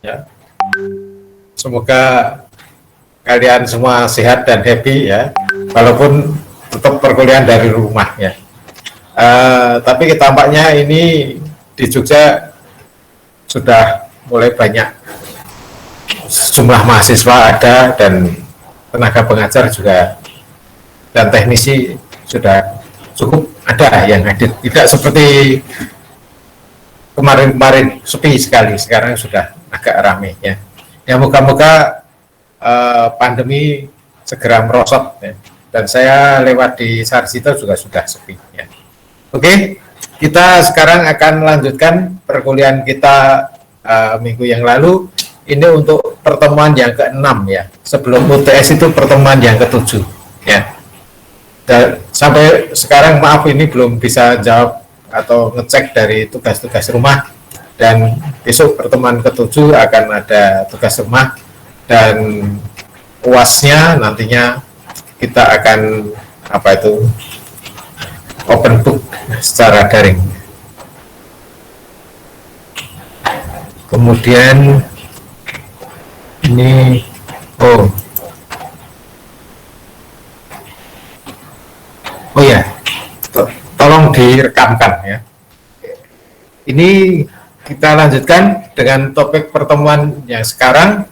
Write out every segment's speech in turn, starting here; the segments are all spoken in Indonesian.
Ya. Semoga kalian semua sehat dan happy ya, walaupun tetap perkuliahan dari rumah ya. Tapi tampaknya ini di Jogja sudah mulai banyak sejumlah mahasiswa ada dan tenaga pengajar juga dan teknisi sudah cukup ada yang hadir. Tidak seperti kemarin-kemarin sepi sekali, sekarang sudah agak ramai ya. Ya moga-moga pandemi segera merosot ya. Dan saya lewat di Sarjito juga sudah sepi ya. Oke, kita sekarang akan lanjutkan perkuliahan kita minggu yang lalu. Ini untuk pertemuan yang ke-6 ya. Sebelum UTS itu pertemuan yang ke-7 ya. Dan sampai sekarang maaf ini belum bisa jawab atau ngecek dari tugas-tugas rumah, dan besok pertemuan ke-7 akan ada tugas rumah dan UASnya nantinya kita akan open book secara daring. Kemudian ini oh ya, tolong direkamkan ya. Ini kita lanjutkan dengan topik pertemuan yang sekarang,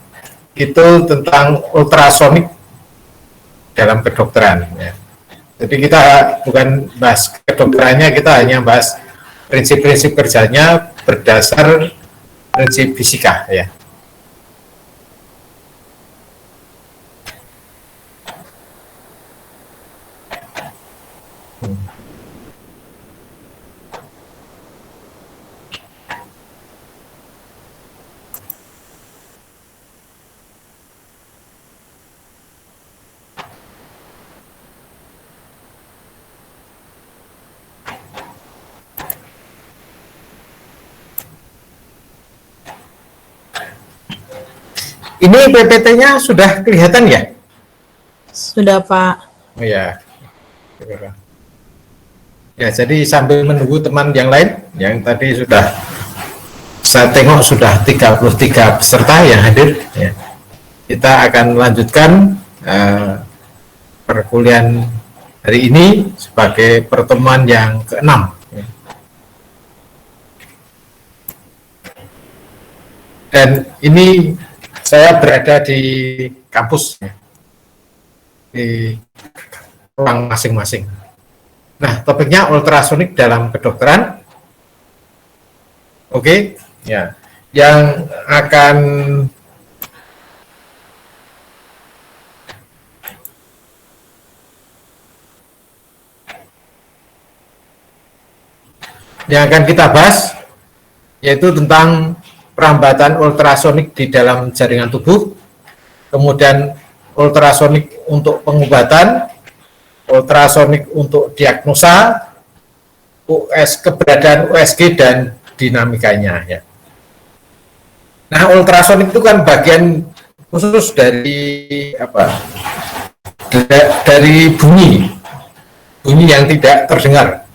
itu tentang ultrasonik dalam kedokteran ya. Jadi kita bukan bahas kedokterannya, kita hanya bahas prinsip-prinsip kerjanya berdasar prinsip fisika ya. Ini PPT-nya sudah kelihatan ya? Sudah, Pak. Oh ya. Ya, jadi sambil menunggu teman yang lain, yang tadi sudah saya tengok sudah 33 peserta yang hadir ya. Kita akan lanjutkan perkuliahan hari ini sebagai pertemuan yang ke-6 ya. Dan ini saya berada di kampus ya, di ruang masing-masing. Nah, topiknya ultrasonik dalam kedokteran. Oke, ya. Yang akan kita bahas yaitu tentang perambatan ultrasonik di dalam jaringan tubuh, kemudian ultrasonik untuk pengobatan, ultrasonik untuk diagnosa, keberadaan USG dan dinamikanya ya. Nah, ultrasonik itu kan bagian khusus dari dari bunyi yang tidak terdengar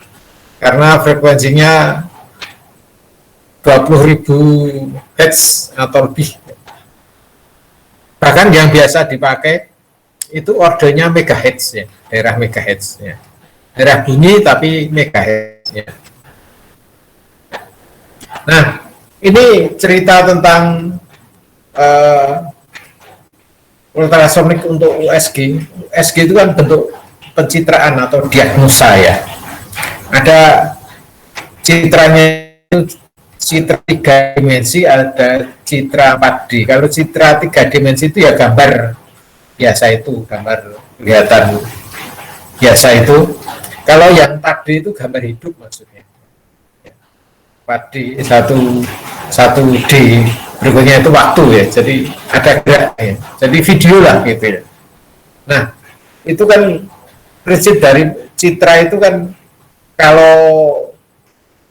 karena frekuensinya 20.000 Hz atau lebih. Bahkan yang biasa dipakai itu ordernya megahertz ya, daerah megahertz ya. Daerah bunyi tapi megahertz ya. Nah, ini cerita tentang ultrasonik untuk USG. USG itu kan bentuk pencitraan atau diagnosa ya. Ada citranya, citra 3 dimensi, ada citra 4D. Kalau citra 3 dimensi itu ya gambar biasa, itu gambar kelihatan biasa itu. Kalau yang 4D itu gambar hidup maksudnya. 4D 1D berikutnya itu waktu ya, jadi ada gerak ya, jadi video lah gitu ya. Nah, itu kan prinsip dari citra itu kan, kalau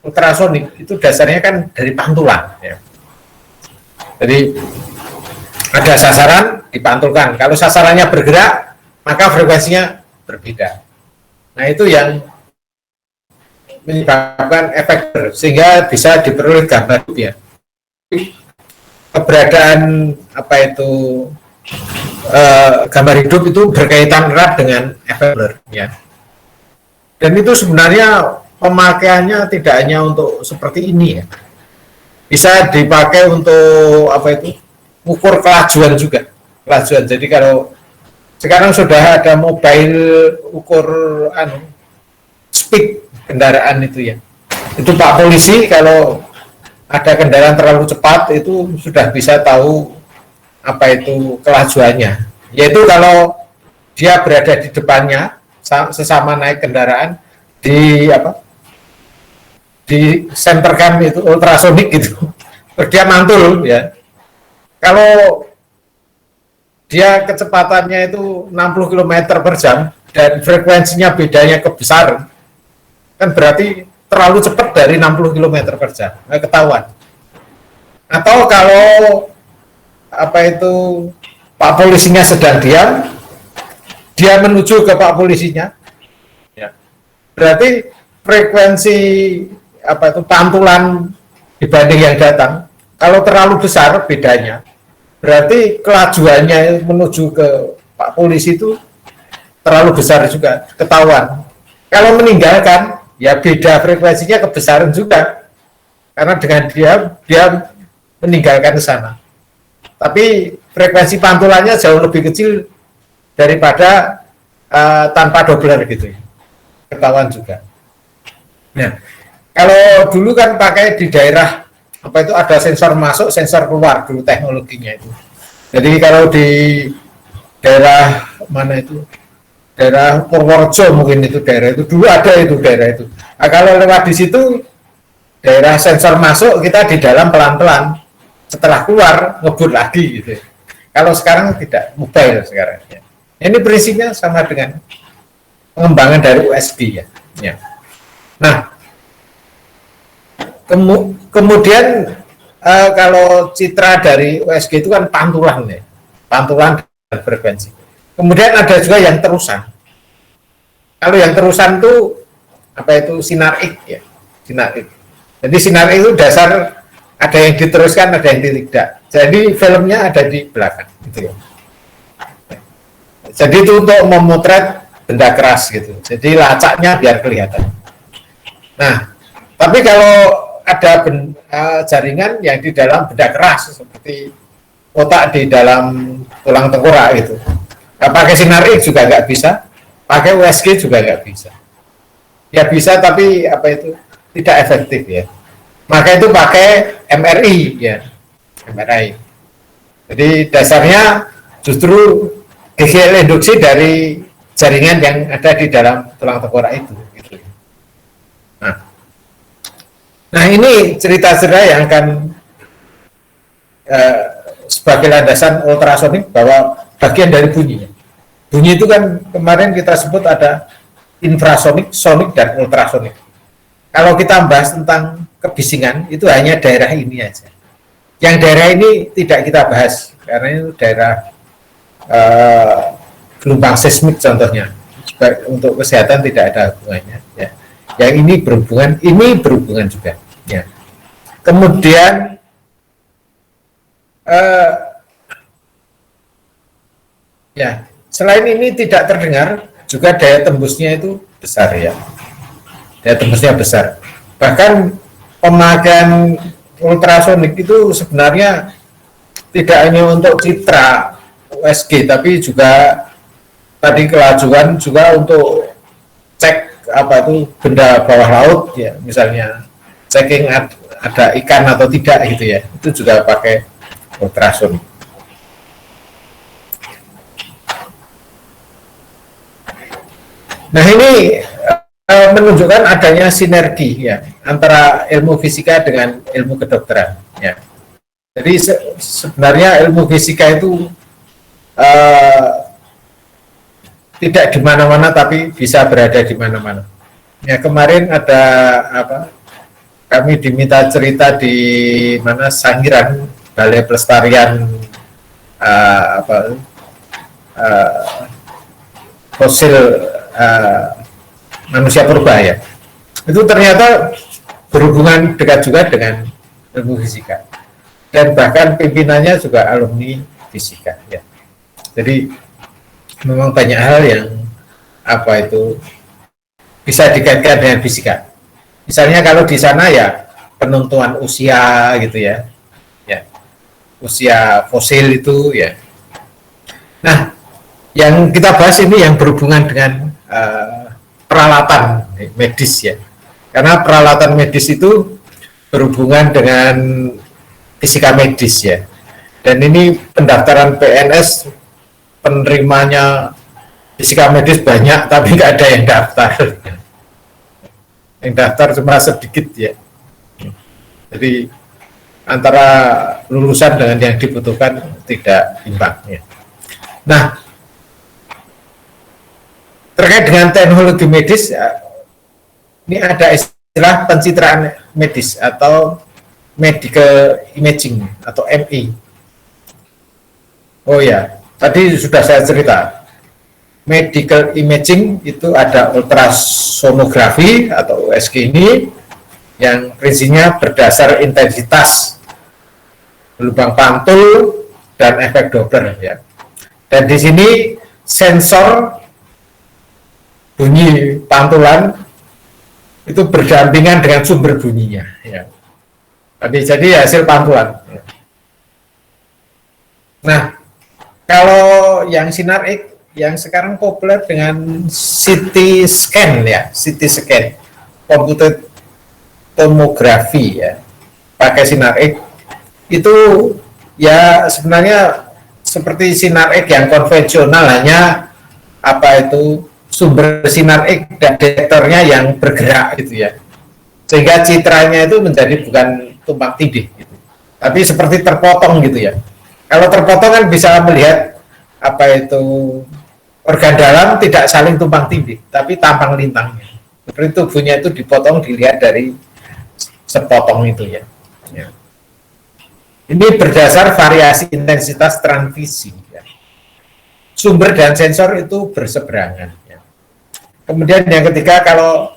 ultrasonik itu dasarnya kan dari pantulan ya. Jadi ada sasaran dipantulkan, kalau sasarannya bergerak maka frekuensinya berbeda. Nah, itu yang menyebabkan efek sehingga bisa diperoleh gambar ya. keberadaan apa itu gambar hidup itu berkaitan erat dengan efek blur ya. Dan itu sebenarnya pemakaiannya tidak hanya untuk seperti ini ya. Bisa dipakai untuk apa itu? Ukur kelajuan juga. Kelajuan. Jadi kalau sekarang sudah ada mobile ukur speed kendaraan itu ya. Itu Pak Polisi kalau ada kendaraan terlalu cepat itu sudah bisa tahu apa itu kelajuannya. Yaitu kalau dia berada di depannya sesama naik kendaraan disenterkan itu ultrasonik gitu. Dia mantul ya. Kalau dia kecepatannya itu 60 km per jam dan frekuensinya bedanya kebesaran, kan berarti terlalu cepat dari 60 km per jam, ketahuan. Atau kalau apa itu Pak Polisinya sedang diam, dia menuju ke Pak Polisinya, ya. Berarti frekuensi apa itu pantulan dibanding yang datang, kalau terlalu besar bedanya, berarti kelajuannya menuju ke Pak Polisi itu terlalu besar juga, ketahuan. Kalau meninggalkan, ya beda frekuensinya kebesaran juga, karena dengan dia meninggalkan ke sana. Tapi frekuensi pantulannya jauh lebih kecil daripada tanpa doubler gitu ya, ketahuan juga. Nah, kalau dulu kan pakai di daerah apa itu ada sensor masuk, sensor keluar dulu teknologinya itu. Jadi kalau di daerah mana itu, daerah Purworejo mungkin itu daerah itu dulu ada itu daerah itu. Nah, kalau lewat di situ daerah sensor masuk kita di dalam pelan-pelan, setelah keluar ngebut lagi gitu. Kalau sekarang tidak, mobile sekarang. Ya. Ini prinsipnya sama dengan pengembangan dari USG ya. Ya. Nah, kemudian kalau citra dari USG itu kan pantulan ya, pantulan dan frekuensi. Kemudian ada juga yang terusan. Kalau yang terusan itu apa itu sinar X ya, sinar X. Jadi sinar X itu dasar ada yang diteruskan, ada yang tidak. Jadi filmnya ada di belakang, gitu ya. Jadi itu untuk memotret benda keras gitu. Jadi lacaknya biar kelihatan. Nah, tapi kalau ada jaringan yang di dalam benda keras seperti otak di dalam tulang tengkorak gitu. Nah, pakai sinar X juga nggak bisa, pakai USG juga nggak bisa. Ya bisa tapi apa itu tidak efektif ya. Maka itu pakai MRI ya, MRI. Jadi dasarnya justru GGL induksi dari jaringan yang ada di dalam tulang tengkorak itu. Gitu. Nah ini cerita-cerita yang akan sebagai landasan ultrasonik bahwa bagian dari bunyinya. Bunyi itu kan kemarin kita sebut ada infrasonik, sonik, dan ultrasonik. Kalau kita bahas tentang kebisingan, itu hanya daerah ini aja. Yang daerah ini tidak kita bahas, karena itu daerah gelombang seismik contohnya. Untuk kesehatan tidak ada hubungannya. Ya. Yang ini berhubungan juga. Ya. Kemudian ya selain ini tidak terdengar, juga daya tembusnya itu besar ya. Daya tembusnya besar. Bahkan pemakaian ultrasonik itu sebenarnya tidak hanya untuk citra USG, tapi juga tadi kelajuan juga untuk cek apa itu benda bawah laut ya, misalnya checking ada ikan atau tidak gitu ya, itu juga pakai ultrasonik. Nah ini menunjukkan adanya sinergi ya antara ilmu fisika dengan ilmu kedokteran ya. Jadi sebenarnya ilmu fisika itu tidak di mana-mana tapi bisa berada di mana-mana. Ya kemarin ada kami diminta cerita di mana Sangiran, Balai Pelestarian fosil manusia purba ya. Itu ternyata berhubungan dekat juga dengan ilmu fisika. dan bahkan pimpinannya juga alumni fisika ya. Jadi memang banyak hal yang bisa dikaitkan dengan fisika. Misalnya kalau di sana ya penentuan usia gitu ya, usia fosil itu ya. Nah, yang kita bahas ini yang berhubungan dengan peralatan medis ya, karena peralatan medis itu berhubungan dengan fisika medis ya. Dan ini pendaftaran PNS penerimanya fisika medis banyak, tapi nggak ada yang daftar. Yang daftar cuma sedikit ya. Jadi antara lulusan dengan yang dibutuhkan tidak imbang ya. Nah, terkait dengan teknologi medis, ini ada istilah pencitraan medis atau medical imaging atau MI. Oh ya, tadi sudah saya cerita. Medical imaging itu ada ultrasonografi atau USG ini yang prinsipnya berdasar intensitas lubang pantul dan efek Doppler ya. Dan di sini sensor bunyi pantulan itu berdampingan dengan sumber bunyinya ya. Jadi hasil pantulan. Ya. Nah, kalau yang sinar X yang sekarang populer dengan CT scan ya, CT scan, computed tomografi ya, pakai sinar X itu ya sebenarnya seperti sinar X yang konvensional, hanya sumber sinar X dan detektornya yang bergerak gitu ya, sehingga citranya itu menjadi bukan tumpang tindih gitu, tapi seperti terpotong gitu ya. Kalau terpotong kan bisa melihat organ dalam tidak saling tumpang tindih, tapi tampang lintangnya. Seperti tubuhnya itu dipotong, dilihat dari sepotong itu ya. Ini berdasar variasi intensitas transmisi. Ya. Sumber dan sensor itu berseberangan. Ya. Kemudian yang ketiga, kalau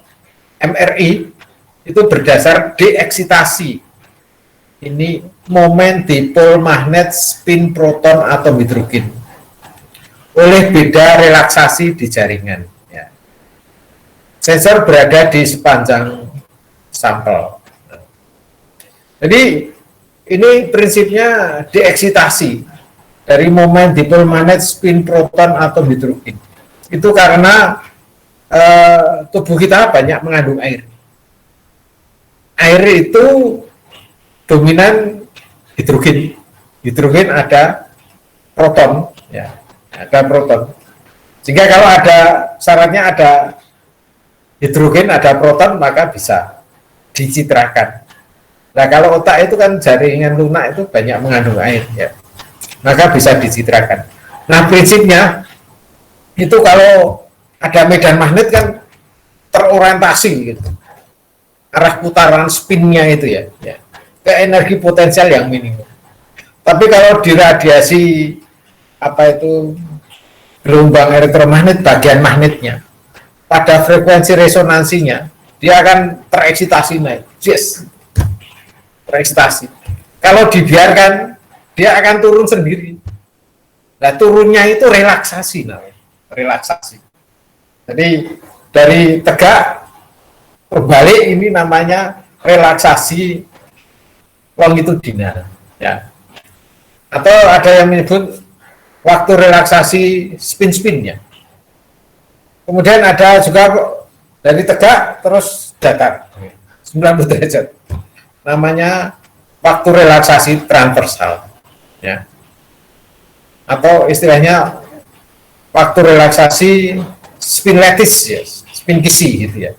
MRI itu berdasar deeksitasi. Ini momen dipol magnet spin proton atom hidrogen oleh beda relaksasi di jaringan. Ya. Sensor berada di sepanjang sampel. Jadi ini prinsipnya deeksitasi dari momen dipol magnet spin proton atom hidrogen. Itu karena tubuh kita banyak mengandung air. Air itu dominan hidrogen. Hidrogen ada proton, ya. Ada proton. Sehingga kalau ada syaratnya ada hidrogen, ada proton, maka bisa dicitrakan. Nah, kalau otak itu kan jaringan lunak itu banyak mengandung air, ya. Maka bisa dicitrakan. Nah, prinsipnya itu kalau ada medan magnet kan terorientasi gitu. Arah putaran spinnya itu ya, ke energi potensial yang minimum. Tapi kalau diradiasi gelombang elektromagnet, bagian magnetnya pada frekuensi resonansinya dia akan tereksitasi naik, tereksitasi. Kalau dibiarkan dia akan turun sendiri. Nah, turunnya itu relaksasi, relaksasi. Jadi dari tegak berbalik, ini namanya relaksasi longitudinal, ya. Atau ada yang menyebut waktu relaksasi spin-spinnya. Kemudian ada juga dari tegak terus datar 90 derajat. Namanya waktu relaksasi transversal, ya. Atau istilahnya waktu relaksasi spin lattice, ya, spin kisi gitu ya.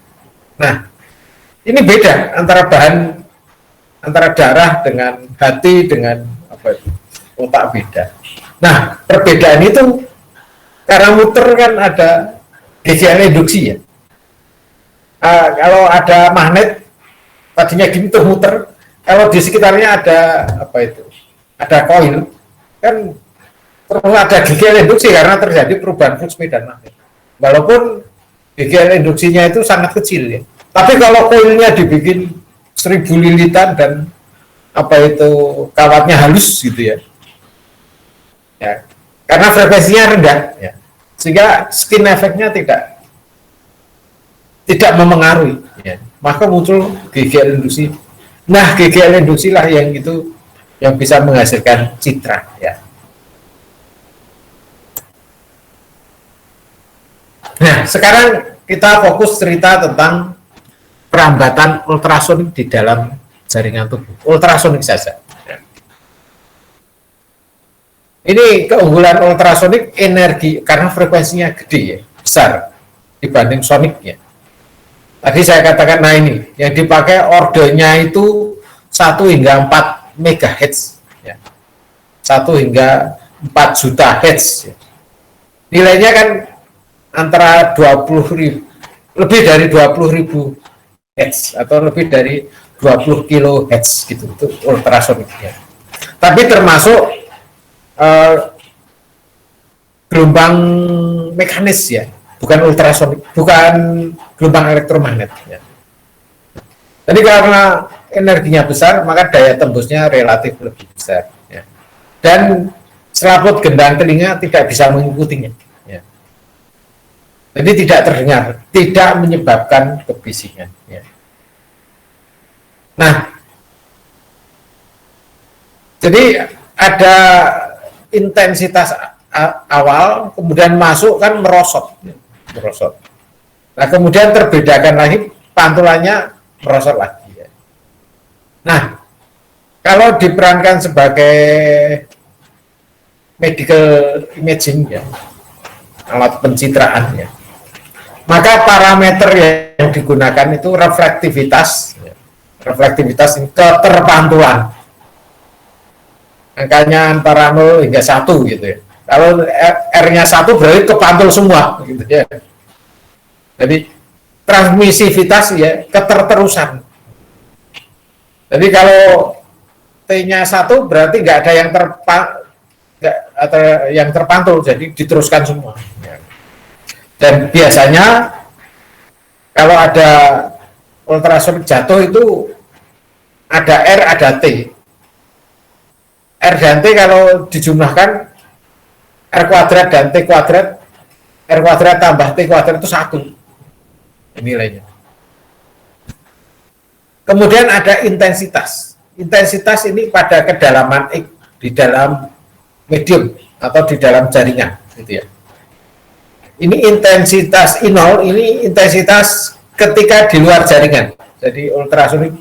Nah, ini beda antara darah dengan hati dengan otak, beda. Nah, perbedaan itu karena muter kan ada GGL induksi ya. Kalau ada magnet tadinya gini tuh muter, kalau di sekitarnya ada ada koil kan terus ada GGL induksi karena terjadi perubahan flux medan magnet. Walaupun GGL induksinya itu sangat kecil ya. Tapi kalau koilnya dibikin 1000 lilitan dan apa itu kawatnya halus gitu ya. Ya, karena frekuensinya rendah ya. Sehingga skin efeknya tidak memengaruhi ya. Maka muncul GGL induksi. Nah, GGL induksi lah yang itu yang bisa menghasilkan citra ya. Nah, sekarang kita fokus cerita tentang perambatan ultrasonik di dalam jaringan tubuh. Ultrasonik saja. Ini keunggulan ultrasonik energi karena frekuensinya gede ya, besar dibanding sonik ya. Tadi saya katakan, nah ini yang dipakai ordernya itu 1 hingga 4 MHz ya. 1 hingga 4 juta Hz ya. Nilainya kan antara 20.000 lebih dari 20.000 Hz atau lebih dari 20 kHz gitu, itu ultrasonik ya. Tapi termasuk gelombang mekanis ya, bukan ultrasonik, bukan gelombang elektromagnet ya. Jadi karena energinya besar, maka daya tembusnya relatif lebih besar ya. Dan selaput gendang telinga tidak bisa mengikutinya ya. Jadi tidak terdengar, tidak menyebabkan kebisingan ya. Nah, jadi ada intensitas awal, kemudian masuk kan merosot. Nah, kemudian terbedakan lagi, pantulannya merosot lagi. Ya. Nah, kalau diperankan sebagai medical imaging ya, alat pencitraan ya, maka parameter yang digunakan itu reflektivitas. Ya. Reflektivitas ini keterpantulan. Angkanya antara 0 hingga 1 gitu ya. Kalau R-nya 1 berarti kepantul semua gitu ya. Jadi transmisivitas ya, keterterusan. Jadi kalau T-nya 1 berarti nggak ada yang terpantul, jadi diteruskan semua. Dan biasanya kalau ada ultrasonik jatuh itu ada R, ada T. R dan T kalau dijumlahkan R kuadrat dan T kuadrat, R kuadrat tambah T kuadrat itu 1 nilainya. Kemudian ada intensitas. Intensitas ini pada kedalaman X di dalam medium atau di dalam jaringan gitu ya. Ini intensitas I0, ini intensitas ketika di luar jaringan. Jadi ultrasonik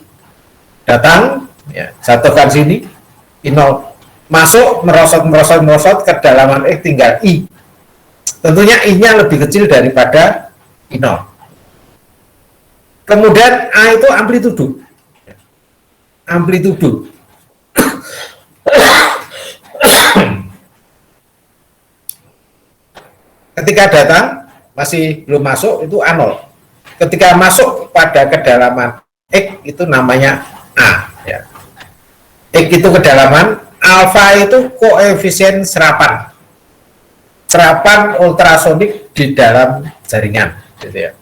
datang ya, jatuhkan sini I0, masuk merosot kedalaman X tinggal I. Tentunya I-nya lebih kecil daripada I0. Kemudian A itu amplitudo. Amplitudo. Ketika datang masih belum masuk itu A0. Ketika masuk pada kedalaman X itu namanya A ya. X itu kedalaman, alfa itu koefisien serapan ultrasonik di dalam jaringan gitu ya.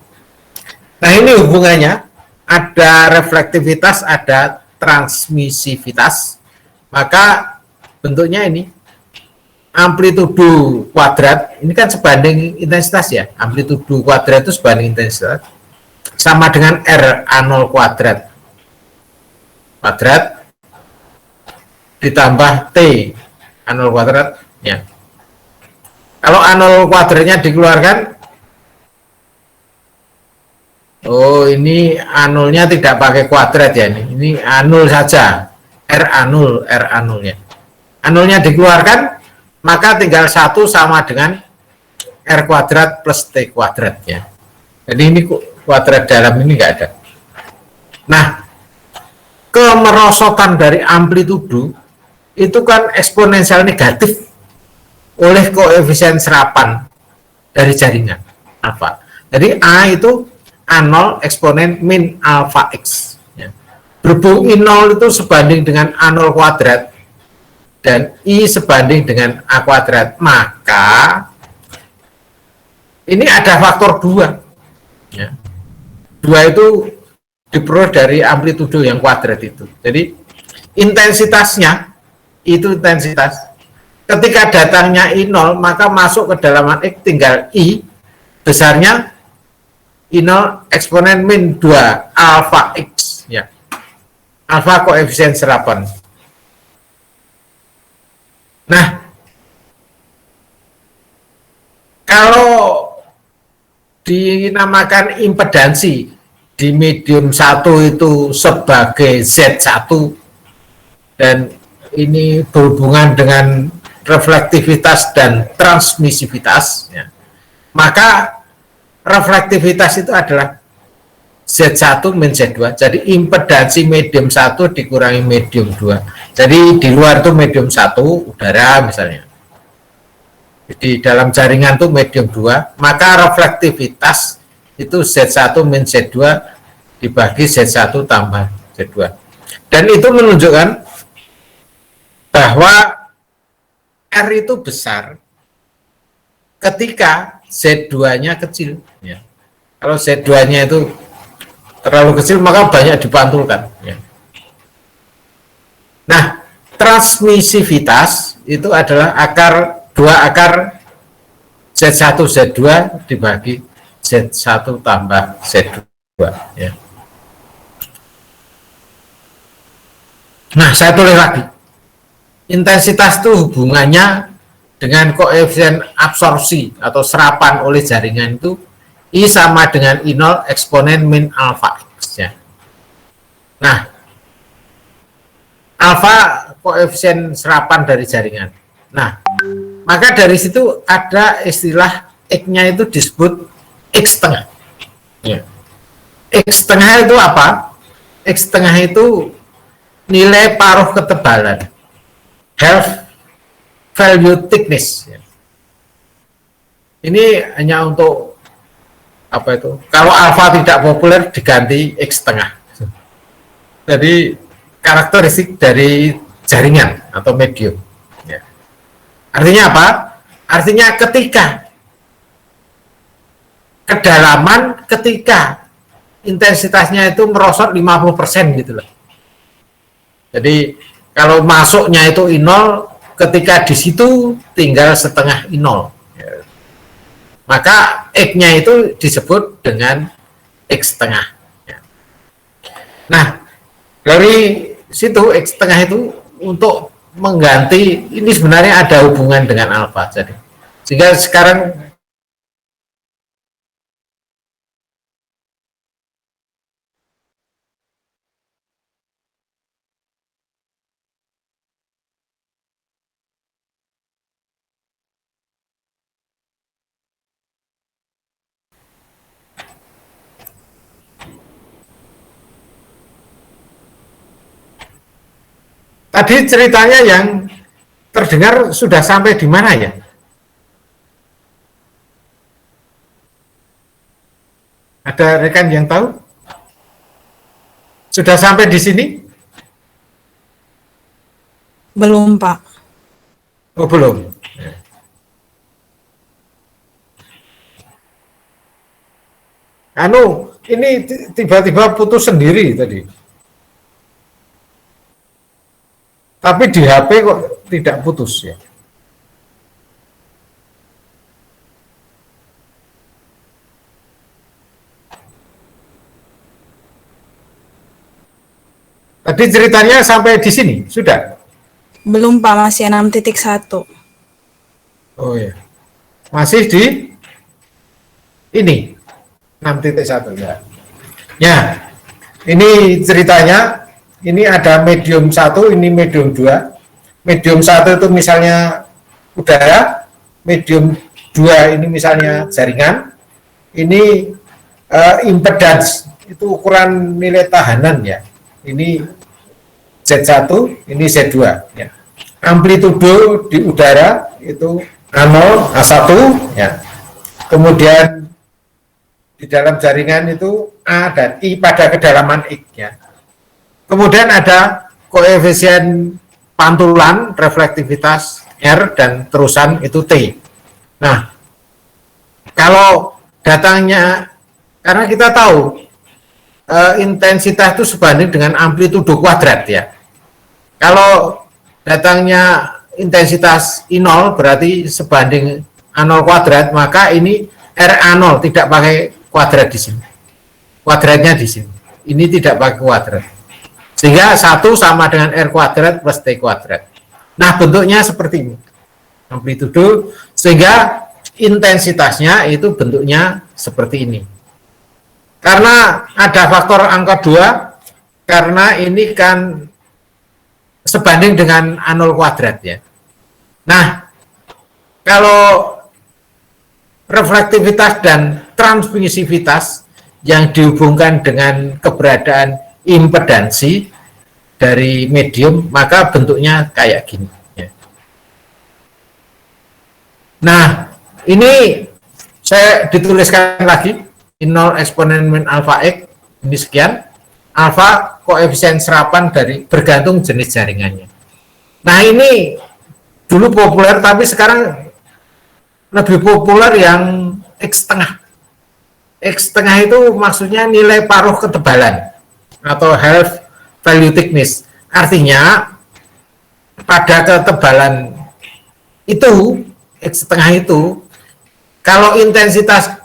Nah, ini hubungannya ada reflektivitas, ada transmisivitas, maka bentuknya ini amplitudo kuadrat, ini kan sebanding intensitas ya, amplitudo kuadrat itu sebanding intensitas, sama dengan R A0 kuadrat ditambah T A0 kuadrat ya. Kalau A0 kuadratnya dikeluarkan, oh ini A0-nya tidak pakai kuadrat ya, ini A0 saja, R A0-nya. A0-nya dikeluarkan, maka tinggal 1 sama dengan R kuadrat plus T kuadrat ya. Jadi ini kuadrat dalam ini enggak ada. Nah, kemerosotan dari amplitudo itu kan eksponensial negatif oleh koefisien serapan dari jaringan alfa. Jadi A itu A0 eksponen min alfa X ya. Berhubung I0 itu sebanding dengan A0 kuadrat dan I sebanding dengan A kuadrat, maka ini ada faktor 2 ya. 2 itu diperoleh dari amplitudo yang kuadrat itu. Jadi intensitasnya, itu intensitas. Ketika datangnya I0, maka masuk ke dalaman X tinggal I, besarnya I0 eksponen min 2 alfa X. Ya. Alfa koefisien serapan. Nah, kalau dinamakan impedansi di medium 1 itu sebagai Z1 dan ini berhubungan dengan reflektivitas dan transmisivitas, ya, maka reflektivitas itu adalah Z1 min Z2. Jadi impedansi medium 1 dikurangi medium 2. Jadi di luar itu medium 1 udara misalnya, di dalam jaringan itu medium 2, maka reflektivitas itu Z1 min Z2 dibagi Z1 tambah Z2. Dan itu menunjukkan bahwa R itu besar ketika Z2-nya kecil. Ya. Kalau Z2-nya itu terlalu kecil, maka banyak dipantulkan. Ya. Nah, transmisivitas itu adalah dua akar Z1 Z2 dibagi Z1 tambah Z2. Ya. Nah, saya tulis lagi. Intensitas itu hubungannya dengan koefisien absorpsi atau serapan oleh jaringan itu I sama dengan I0 eksponen min alfa X. Ya. Nah, alfa koefisien serapan dari jaringan. Nah, maka dari situ ada istilah X-nya itu disebut X tengah. Ya. X tengah itu apa? X tengah itu nilai paruh ketebalan, half value thickness. Ya. Ini hanya untuk apa itu? Kalau alfa tidak populer diganti X tengah. Jadi karakteristik dari jaringan atau medium. Ya. Artinya apa? Artinya ketika kedalaman, ketika intensitasnya itu merosot 50% gitu loh. Jadi kalau masuknya itu I0, ketika di situ tinggal setengah I0. Ya. Maka X-nya itu disebut dengan X tengah. Ya. Nah, dari situ X tengah itu untuk mengganti, ini sebenarnya ada hubungan dengan alfa. Jadi sehingga sekarang tadi ceritanya yang terdengar sudah sampai di mana ya? Ada rekan yang tahu? Sudah sampai di sini? Belum, Pak. Oh, belum. Ini tiba-tiba putus sendiri tadi. Tapi di HP kok tidak putus ya? Tadi ceritanya sampai di sini, sudah? Belum, Pak. Masih 6.1. Oh ya. Masih di ini 6.1 ya. Ya. Ini ceritanya, ini ada medium 1, ini medium 2. Medium 1 itu misalnya udara, medium 2 ini misalnya jaringan. Ini impedans, itu ukuran nilai tahanan ya. Ini Z1, ini Z2 ya. Amplitudo di udara itu A0, A1 ya. Kemudian di dalam jaringan itu A dan I pada kedalaman X ya. Kemudian ada koefisien pantulan, reflektivitas R dan terusan itu T. Nah, kalau datangnya, karena kita tahu intensitas itu sebanding dengan amplitudo kuadrat ya. Kalau datangnya intensitas I0 berarti sebanding A0 kuadrat, maka ini RA0 tidak pakai kuadrat di sini. Kuadratnya di sini. Ini tidak pakai kuadrat. Sehingga 1 sama dengan R kuadrat plus T kuadrat. Nah, bentuknya seperti ini. Amplitudo, sehingga intensitasnya itu bentuknya seperti ini. Karena ada faktor angka 2, karena ini kan sebanding dengan A0 kuadrat ya. Nah, kalau reflektivitas dan transmisivitas yang dihubungkan dengan keberadaan impedansi dari medium, maka bentuknya kayak gini ya. Nah, ini saya dituliskan lagi I0 eksponen min alfa X, ini sekian. Alfa koefisien serapan dari bergantung jenis jaringannya. Nah, ini dulu populer, tapi sekarang lebih populer yang X setengah. X setengah itu maksudnya nilai paruh ketebalan atau half value thickness. Artinya pada ketebalan itu X setengah itu, kalau intensitas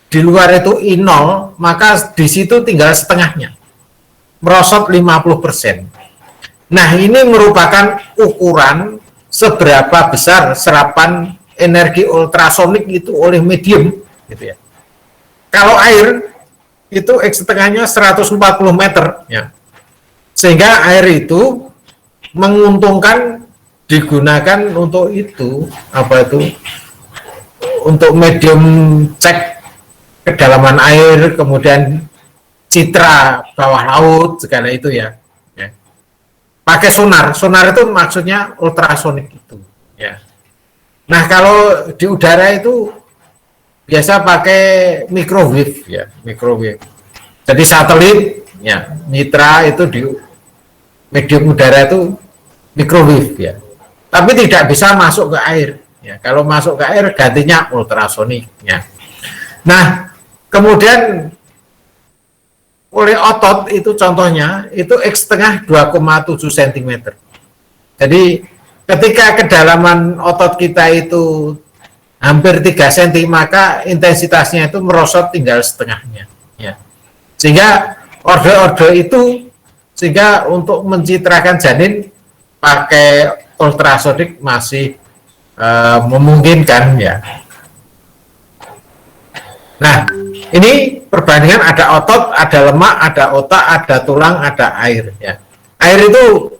di luar itu I0, maka di situ tinggal setengahnya, merosot 50%. Nah, ini merupakan ukuran seberapa besar serapan energi ultrasonik itu oleh medium, gitu ya. Kalau air itu X setengahnya 140 meter, ya. Sehingga air itu menguntungkan digunakan untuk itu, apa itu, untuk medium cek kedalaman air, kemudian citra bawah laut, segala itu ya. Pakai sonar itu maksudnya ultrasonik itu ya. Nah, kalau di udara itu biasa pakai microwave ya, microwave. Jadi satelit ya, mitra itu di medium udara itu microwave ya. Tapi tidak bisa masuk ke air ya. Kalau masuk ke air gantinya ultrasonik ya. Nah, kemudian oleh otot itu contohnya itu X setengah 2,7 cm. Jadi ketika kedalaman otot kita itu hampir 3 cm, maka intensitasnya itu merosot tinggal setengahnya ya. Sehingga order-order itu, sehingga untuk mencitrakan janin pakai ultrasonik masih memungkinkan ya. Nah, ini perbandingan ada otot, ada lemak, ada otak, ada tulang, ada air ya. Air itu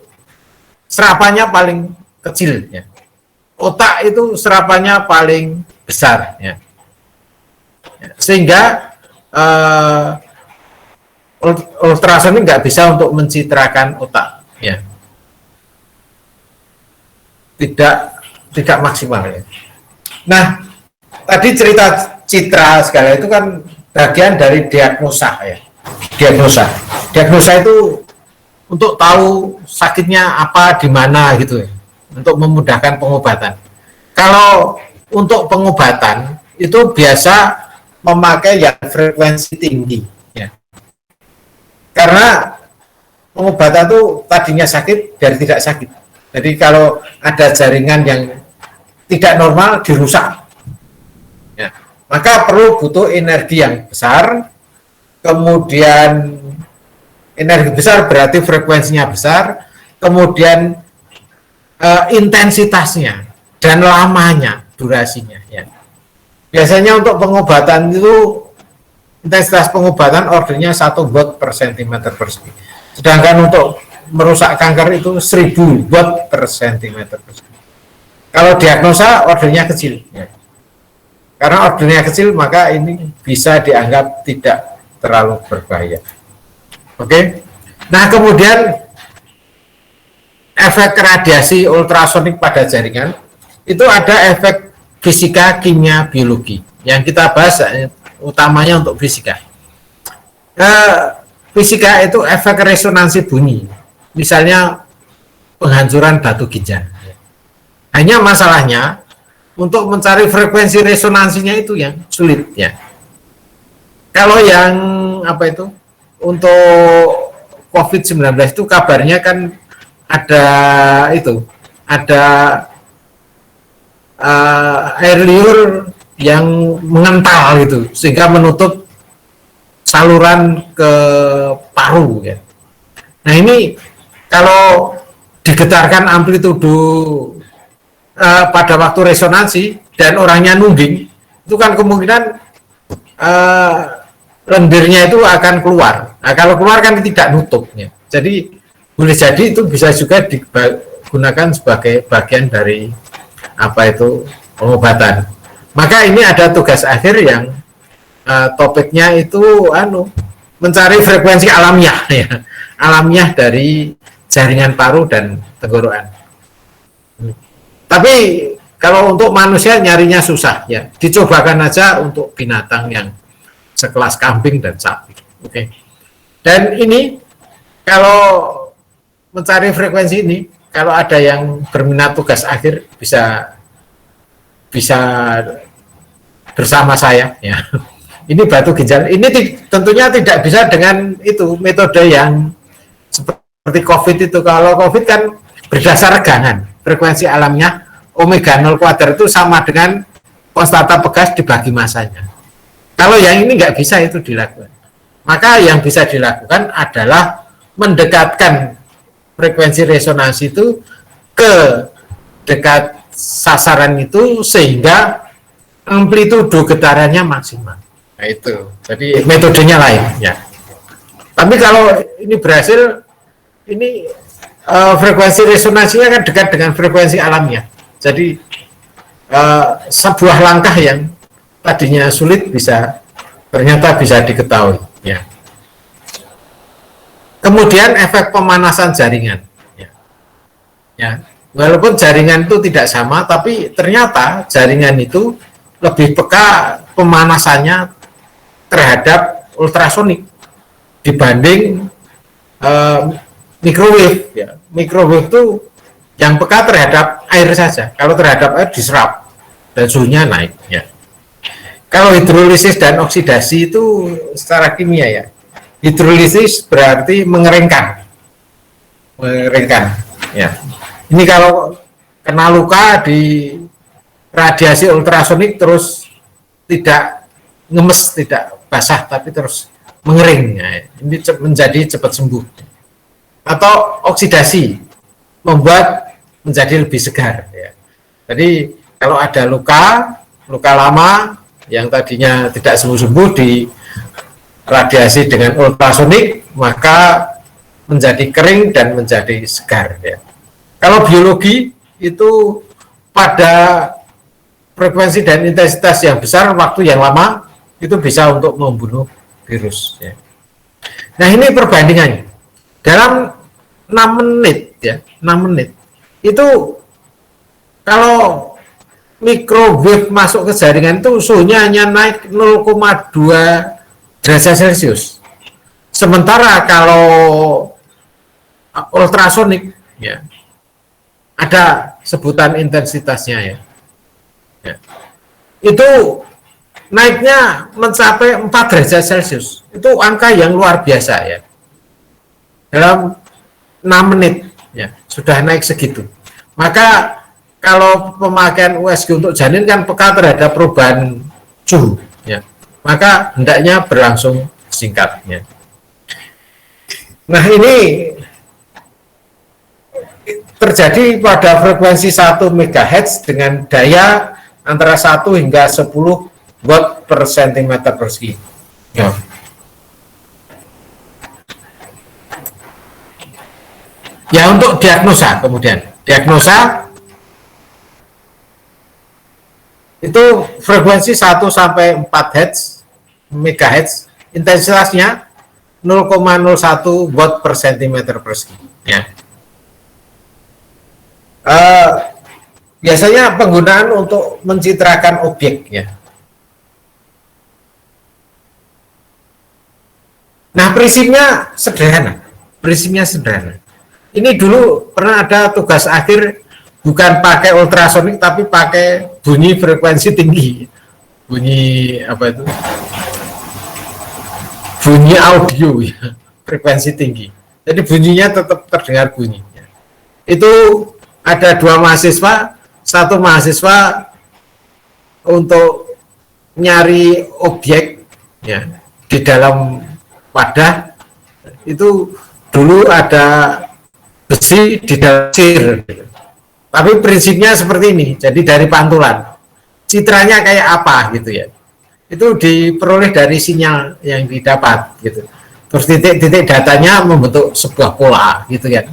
serapannya paling kecil ya. Otak itu serapannya paling besar ya. Sehingga ultrasonik nggak bisa untuk mencitrakan otak ya. Tidak maksimal ya. Nah, tadi cerita citra segala itu kan bagian dari diagnosa ya. Diagnosa itu untuk tahu sakitnya apa di mana gitu ya, untuk memudahkan pengobatan. Kalau untuk pengobatan itu biasa memakai yang frekuensi tinggi ya. Karena pengobatan itu tadinya sakit biar tidak sakit. Jadi kalau ada jaringan yang tidak normal dirusak ya, maka perlu butuh energi yang besar. Kemudian energi besar berarti frekuensinya besar, kemudian intensitasnya dan lamanya, durasinya ya. Biasanya untuk pengobatan itu intensitas pengobatan ordernya 1 watt per cm persegi. Sedangkan untuk merusak kanker itu 1000 watt per cm persegi. Kalau diagnosa ordernya kecil ya. Karena ordernya kecil, maka ini bisa dianggap tidak terlalu berbahaya. Oke. Nah, kemudian efek radiasi ultrasonik pada jaringan itu ada efek fisika, kimia, biologi. Yang kita bahas utamanya untuk fisika. Fisika itu efek resonansi bunyi. Misalnya penghancuran batu ginjal. Hanya masalahnya untuk mencari frekuensi resonansinya itu yang sulit ya. Kalau yang apa itu untuk COVID-19 itu kabarnya kan ada itu, ada air liur yang mengental gitu, sehingga menutup saluran ke paru ya. Nah ini kalau digetarkan amplitudo pada waktu resonansi dan orangnya nungging, itu kan kemungkinan lendirnya itu akan keluar. Nah kalau keluar kan tidak nutup ya. Jadi boleh jadi itu bisa juga digunakan sebagai bagian dari apa itu pengobatan. Maka ini ada tugas akhir yang topiknya itu mencari frekuensi alamiah ya, alamiah dari jaringan paru dan tenggorokan. Tapi kalau untuk manusia nyarinya susah ya, dicobakan aja untuk binatang yang sekelas kambing dan sapi. Oke. Dan ini kalau mencari frekuensi ini, kalau ada yang berminat tugas akhir bisa bersama saya ya. Ini batu ginjal. Ini tentunya tidak bisa dengan itu metode yang seperti COVID itu. Kalau COVID kan berdasar regangan, frekuensi alamnya omega 0 kuadrat itu sama dengan konstanta Pegas dibagi masanya. Kalau yang ini nggak bisa itu dilakukan. Maka yang bisa dilakukan adalah mendekatkan frekuensi resonansi itu ke dekat sasaran itu sehingga amplitudo getarannya maksimal. Nah itu, jadi metodenya lain ya. Tapi kalau ini berhasil, ini frekuensi resonansinya kan dekat dengan frekuensi alamnya. Jadi sebuah langkah yang tadinya sulit ternyata bisa diketahui ya. Kemudian efek pemanasan jaringan ya. Walaupun jaringan itu tidak sama, tapi ternyata jaringan itu lebih peka pemanasannya terhadap ultrasonik dibanding microwave ya. Microwave itu yang peka terhadap air saja. Kalau terhadap air diserap dan suhunya naik ya. Kalau hidrolisis dan oksidasi itu secara kimia ya. Hidrolisis berarti mengeringkan ya. Ini kalau kena luka di radiasi ultrasonik terus tidak ngemes, tidak basah tapi terus mengering ya. Ini menjadi cepat sembuh. Atau oksidasi membuat menjadi lebih segar ya. Jadi kalau ada luka lama yang tadinya tidak sembuh-sembuh di radiasi dengan ultrasonik, maka menjadi kering dan menjadi segar ya. Kalau biologi itu pada frekuensi dan intensitas yang besar, waktu yang lama itu bisa untuk membunuh virus ya. Nah ini perbandingannya dalam 6 menit ya, 6 menit itu kalau microwave masuk ke jaringan itu suhunya hanya naik 0,2 derajat Celcius. Sementara kalau ultrasonik ya ada sebutan intensitasnya ya. Itu naiknya mencapai 4 derajat Celcius. Itu angka yang luar biasa ya. Dalam 6 menit ya sudah naik segitu. Maka kalau pemakaian USG untuk janin kan peka terhadap perubahan suhu ya. Maka hendaknya berlangsung singkatnya. Nah ini terjadi pada frekuensi 1 MHz dengan daya antara 1 hingga 10 watt per centimeter persegi. Ya. Ya untuk diagnosa kemudian. Diagnosa itu frekuensi 1 sampai 4 MHz, intensitasnya 0,01 watt per centimeter persegi. Ya. Biasanya penggunaan untuk mencitrakan objek ya. Nah prinsipnya sederhana. Ini dulu pernah ada tugas akhir bukan pakai ultrasonik tapi pakai bunyi frekuensi tinggi, bunyi apa itu? Bunyi audio ya, frekuensi tinggi. Jadi bunyinya tetap terdengar bunyinya. itu ada 2 mahasiswa, satu mahasiswa untuk nyari objek ya di dalam wadah itu dulu ada besi di dalam pasir, tapi prinsipnya seperti ini. Jadi dari pantulan citranya kayak apa gitu ya, itu diperoleh dari sinyal yang didapat gitu, terus titik-titik datanya membentuk sebuah pola gitu kan.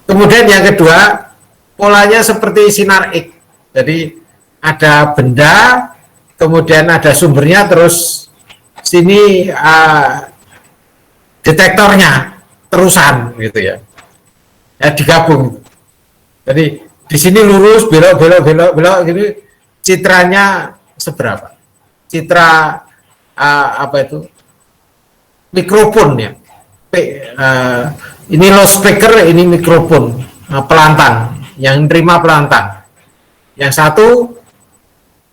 Kemudian yang kedua, polanya seperti sinar X, jadi ada benda, kemudian ada sumbernya, terus sini detektornya terusan gitu ya, digabung. Jadi di sini lurus, belok gitu, citranya seberapa? Citra apa itu? Mikrofon ya. Ini loudspeaker, ini mikrofon, pelantang, yang terima pelantang. Yang satu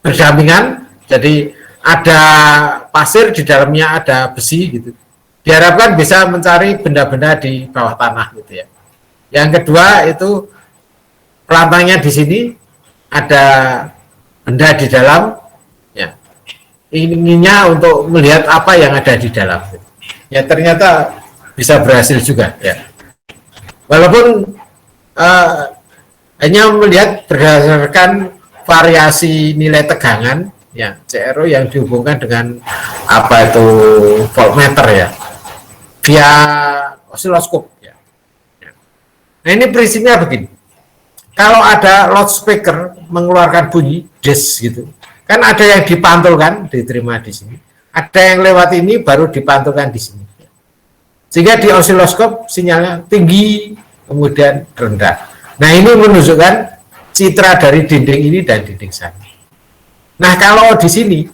berdampingan, jadi ada pasir, di dalamnya ada besi gitu. Diharapkan bisa mencari benda-benda di bawah tanah gitu ya. Yang kedua itu pelantangnya di sini, ada benda di dalam, ya. Inginnya untuk melihat apa yang ada di dalam. Ya ternyata bisa berhasil juga ya. Walaupun hanya melihat berdasarkan variasi nilai tegangan ya CRO yang dihubungkan dengan apa itu voltmeter ya, via osiloskop ya. Nah ini prinsipnya begini, kalau ada loudspeaker mengeluarkan bunyi des gitu kan, ada yang dipantulkan diterima di sini, ada yang lewat ini baru dipantulkan di sini, sehingga di osiloskop sinyalnya tinggi kemudian rendah. Nah ini menunjukkan citra dari dinding ini dan dinding sana. Nah kalau di sini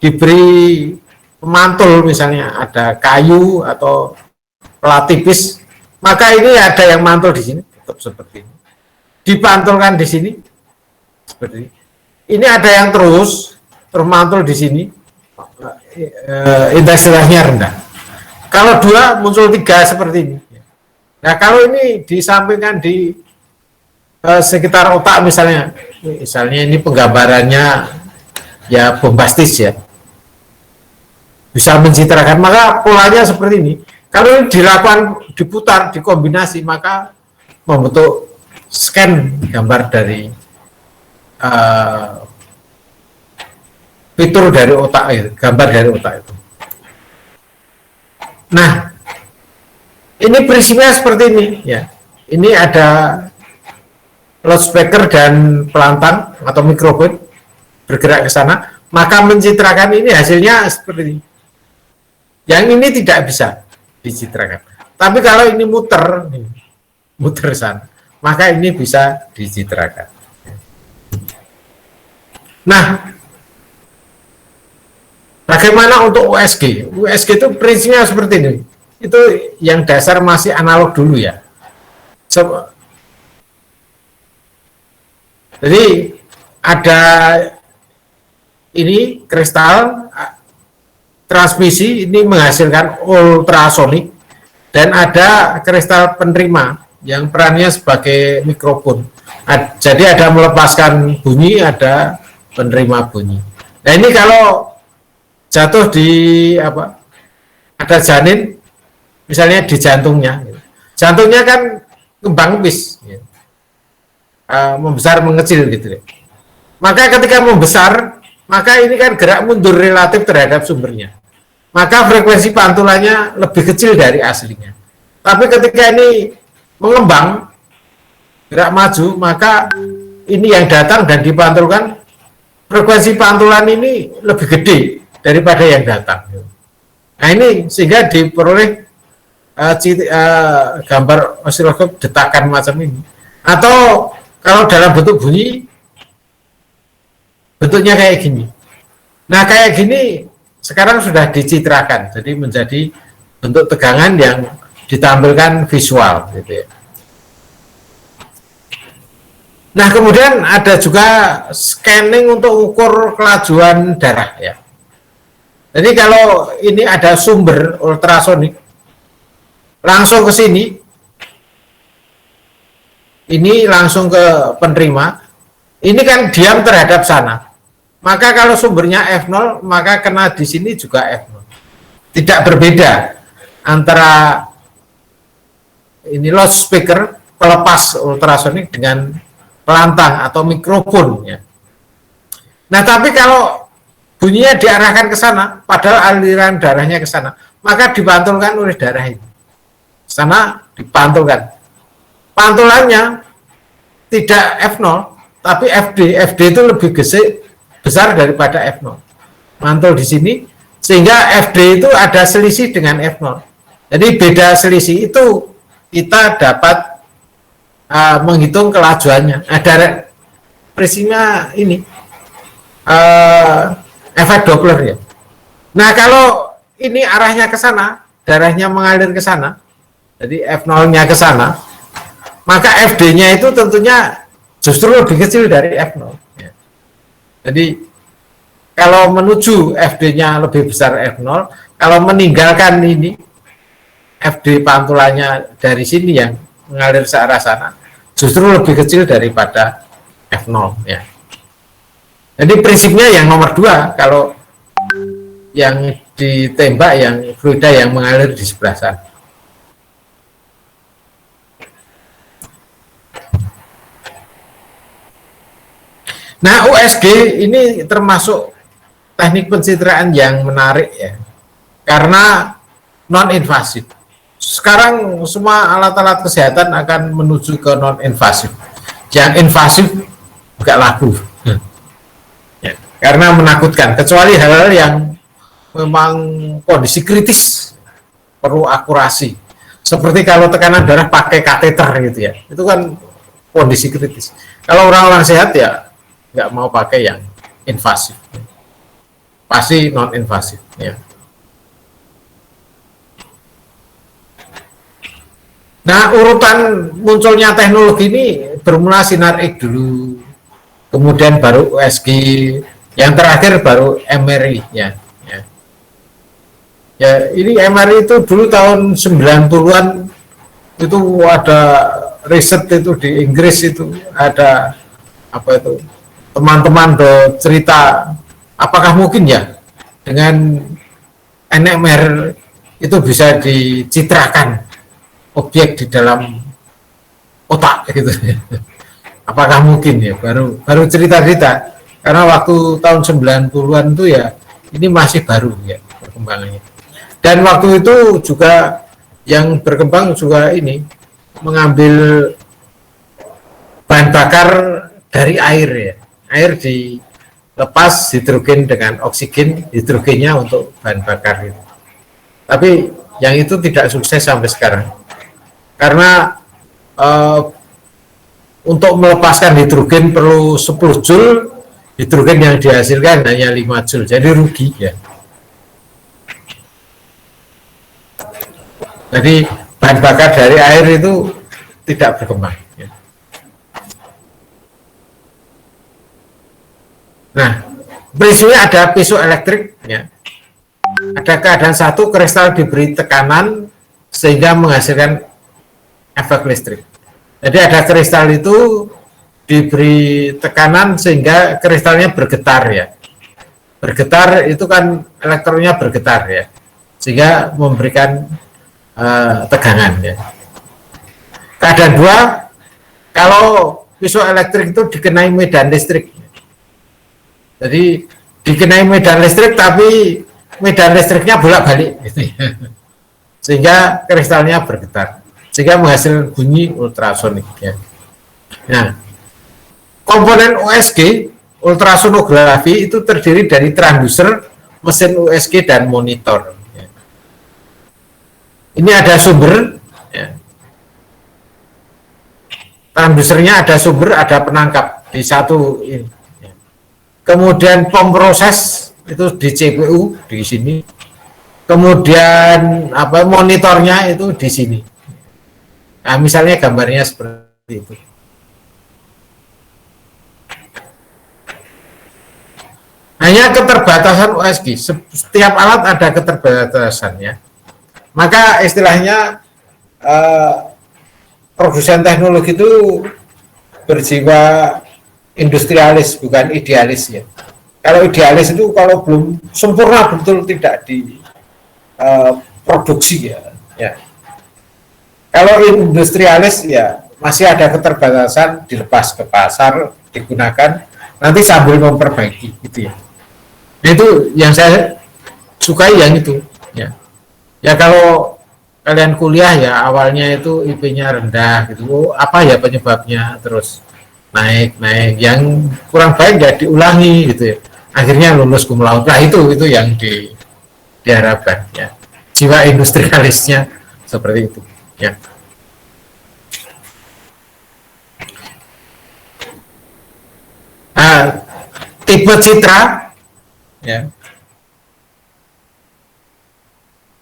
diberi pemantul, misalnya ada kayu atau pelat tipis, maka ini ada yang mantul di sini tetap seperti ini, dipantulkan di sini seperti ini. Ini ada yang terus termantul di sini, intensitasnya rendah. Kalau 2 muncul 3 seperti ini. Nah kalau ini disampingkan di sekitar otak, misalnya ini penggambarannya ya bombastis ya, bisa mencitrakan, maka polanya seperti ini. Kalau ini dilakukan, diputar, dikombinasi, maka membentuk scan gambar dari fitur dari otak itu, gambar dari otak itu. Nah ini prinsipnya seperti ini ya. Ini ada loudspeaker dan pelantang atau mikrofon bergerak ke sana, maka mencitrakan ini hasilnya seperti ini. Yang ini tidak bisa dicitrakan. Tapi kalau ini muter sana, maka ini bisa dicitrakan. Nah, bagaimana untuk USG? USG itu prinsipnya seperti ini. Itu yang dasar masih analog dulu ya. Jadi ada ini kristal transmisi, ini menghasilkan ultrasonik, dan ada kristal penerima yang perannya sebagai mikrofon. Jadi ada melepaskan bunyi, ada penerima bunyi. Nah ini kalau jatuh di apa, ada janin misalnya di jantungnya, jantungnya kan kembang kempis, membesar mengecil gitu. Maka ketika membesar, maka ini kan gerak mundur relatif terhadap sumbernya, maka frekuensi pantulannya lebih kecil dari aslinya. Tapi ketika ini mengembang, gerak maju, maka ini yang datang dan dipantulkan, frekuensi pantulan ini lebih gede daripada yang datang. Nah ini sehingga diperoleh gambar osiloskop detakan macam ini. Atau kalau dalam bentuk bunyi, bentuknya kayak gini. Nah kayak gini sekarang sudah dicitrakan, jadi menjadi bentuk tegangan yang ditampilkan visual gitu ya. Nah kemudian ada juga scanning untuk ukur kelajuan darah ya. Jadi kalau ini ada sumber ultrasonik, langsung ke sini, ini langsung ke penerima, ini kan diam terhadap sana. Maka kalau sumbernya F0, maka kena di sini juga F0. Tidak berbeda antara ini loudspeaker pelepas ultrasonik dengan pelantang atau mikrofon ya. Nah, tapi kalau bunyinya diarahkan ke sana, padahal aliran darahnya ke sana, maka dipantulkan oleh darah ini. Sana dipantulkan. Pantulannya tidak F0, tapi FD. FD itu lebih besar daripada F0. Mantul di sini, sehingga FD itu ada selisih dengan F0. Jadi beda selisih itu kita dapat menghitung kelajuannya. Ada prinsipnya ini. Efek Doppler ya. Nah, kalau ini arahnya ke sana, darahnya mengalir ke sana, jadi F0-nya ke sana, maka FD-nya itu tentunya justru lebih kecil dari F0. Ya. Jadi kalau menuju FD-nya lebih besar F0, kalau meninggalkan ini FD pantulannya dari sini yang mengalir ke arah sana, justru lebih kecil daripada F0 ya. Jadi prinsipnya yang nomor 2, kalau yang ditembak yang fluida yang mengalir di sebelah sana. Nah, USG ini termasuk teknik pencitraan yang menarik ya, karena non-invasif. Sekarang semua alat-alat kesehatan akan menuju ke non-invasif. Yang invasif nggak laku. Karena menakutkan, kecuali hal-hal yang memang kondisi kritis perlu akurasi, seperti kalau tekanan darah pakai kateter gitu ya, itu kan kondisi kritis. Kalau orang-orang sehat ya nggak mau pakai yang invasif, pasti non invasif ya. Nah, urutan munculnya teknologi ini bermula sinar X dulu, kemudian baru USG, yang terakhir baru MRI ya. Ya, ini MRI itu dulu tahun 90-an itu ada riset itu di Inggris, itu ada apa itu, teman-teman cerita apakah mungkin ya dengan NMR itu bisa dicitrakan objek di dalam otak gitu. Apakah mungkin ya, baru cerita-cerita. Karena waktu tahun 90-an itu ya, ini masih baru ya perkembangannya. Dan waktu itu juga yang berkembang juga ini, mengambil bahan bakar dari air ya. Air dilepas hidrogen dengan oksigen, hidrogennya untuk bahan bakar itu. Tapi yang itu tidak sukses sampai sekarang. Karena untuk melepaskan hidrogen perlu 10 Joule, hidrogen yang dihasilkan hanya 5 Joule, jadi rugi ya. Jadi bahan bakar dari air itu tidak berkembang ya. Nah, prinsipnya ada piezoelektrik ya. Ada keadaan satu kristal diberi tekanan sehingga menghasilkan efek listrik. Jadi ada kristal itu diberi tekanan sehingga kristalnya bergetar ya. Bergetar itu kan elektronnya bergetar ya, sehingga memberikan tegangan ya. Keadaan 2, kalau piezoelektrik itu dikenai medan listrik. Jadi dikenai medan listrik tapi medan listriknya bolak-balik gitu ya. Sehingga kristalnya bergetar, sehingga menghasilkan bunyi ultrasonik ya. Nah, komponen USG ultrasonografi itu terdiri dari transducer, mesin USG, dan monitor ya. Ini ada sumber ya. Transducernya ada sumber, ada penangkap di satu ini ya. Kemudian pemproses itu di CPU di sini, kemudian monitornya itu di sini. Nah, misalnya gambarnya seperti itu. Hanya keterbatasan USG, setiap alat ada keterbatasannya. Maka istilahnya produsen teknologi itu berjiwa industrialis, bukan idealis ya. Kalau idealis itu kalau belum sempurna betul tidak diproduksi ya. Kalau industrialis ya masih ada keterbatasan, dilepas ke pasar, digunakan, nanti sambil memperbaiki gitu ya. Nah, itu yang saya sukai yang itu ya. Ya kalau kalian kuliah ya awalnya itu IP-nya rendah gitu, oh, apa ya penyebabnya, terus naik yang kurang baik ya diulangi gitu ya, akhirnya lulus cum laude. Nah itu yang diharapkan ya, jiwa industrialisnya seperti itu ya. Nah, tipe citra ya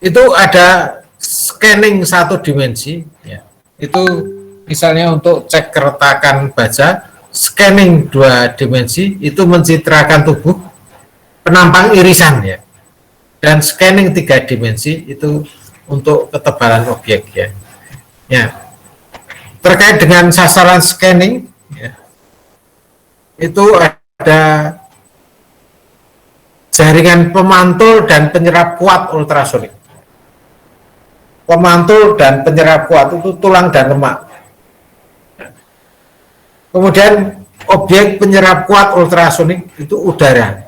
itu ada scanning satu dimensi ya, itu misalnya untuk cek keretakan baja, scanning 2 dimensi itu mencitrakan tubuh, penampang irisan ya, dan scanning 3 dimensi itu untuk ketebalan objek ya. Ya, terkait dengan sasaran scanning ya, itu ada jaringan pemantul dan penyerap kuat ultrasonik. Pemantul dan penyerap kuat itu tulang dan lemak. Kemudian objek penyerap kuat ultrasonik itu udara.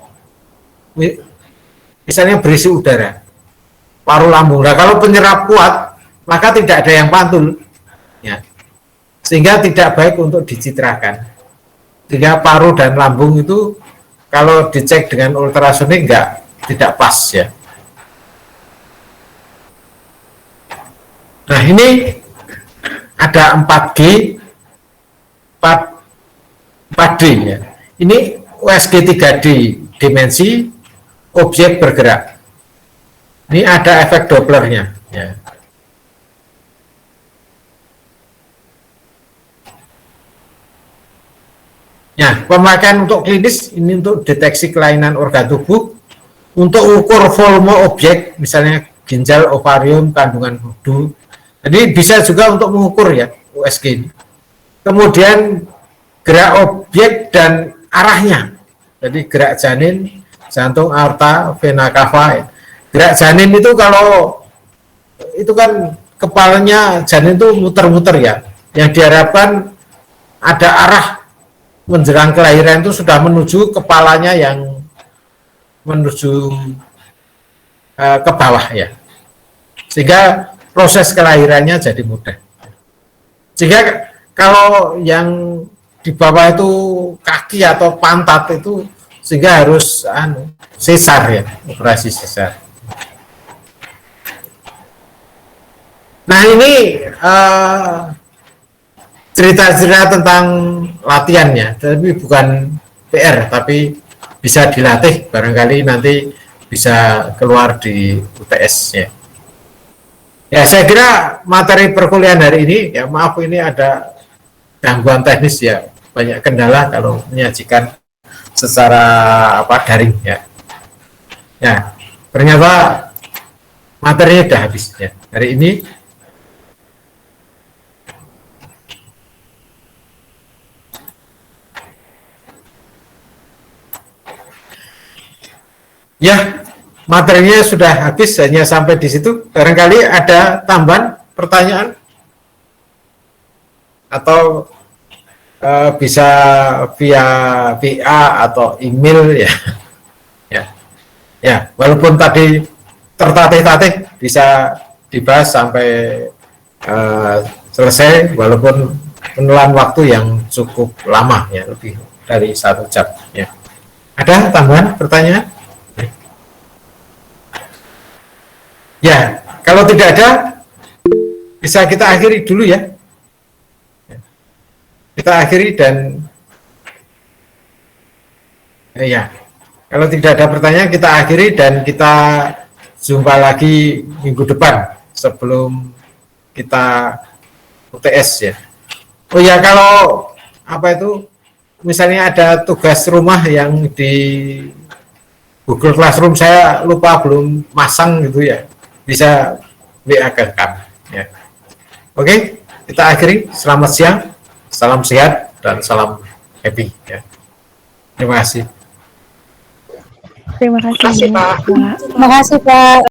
Misalnya berisi udara, paru lambung. Nah, kalau penyerap kuat, maka tidak ada yang pantul, ya. Sehingga tidak baik untuk dicitrakan. Sehingga paru dan lambung itu kalau dicek dengan ultrasonik tidak pas ya. Nah ini ada 4G, 4D ya. Ini USG 3D, dimensi objek bergerak. Ini ada efek Dopplernya ya. Ya, pemakaian untuk klinis ini untuk deteksi kelainan organ tubuh, untuk ukur volume objek, misalnya ginjal, ovarium, kandungan madu. Jadi bisa juga untuk mengukur ya USG ini. Kemudian gerak objek dan arahnya. Jadi gerak janin, jantung, aorta, vena cava. Ya. Gerak janin itu kalau itu kan kepalanya janin itu muter-muter ya. Yang diharapkan ada arah menjelang kelahiran itu sudah menuju kepalanya yang menuju ke bawah ya. Sehingga proses kelahirannya jadi mudah. Sehingga kalau yang di bawah itu kaki atau pantat itu sehingga harus sesar ya, operasi sesar. Nah ini cerita-cerita tentang latihannya, tapi bukan PR, tapi bisa dilatih, barangkali nanti bisa keluar di UTS ya. Ya, saya kira materi perkuliahan hari ini, ya maaf ini ada gangguan teknis ya, banyak kendala kalau menyajikan secara daring ya. Ya, ternyata materinya sudah habis ya hari ini. Ya, materinya sudah habis, hanya sampai di situ. Barangkali ada tambahan pertanyaan atau bisa via VA atau email ya. Ya, walaupun tadi tertatih-tatih bisa dibahas sampai selesai, walaupun menelan waktu yang cukup lama ya, lebih dari 1 jam ya. Ada tambahan pertanyaan? Ya, kalau tidak ada, bisa kita akhiri dulu ya. Kita akhiri dan ya, kalau tidak ada pertanyaan kita akhiri dan kita jumpa lagi minggu depan sebelum kita UTS ya. Oh ya, kalau misalnya ada tugas rumah yang di Google Classroom saya lupa belum masang gitu ya, bisa WA ke kami ya. Oke. kita akhiri. Selamat siang, salam sehat, dan salam happy. Ya. Terima kasih. Terima kasih, Terima kasih, Pak. Pak. Terima kasih Pak.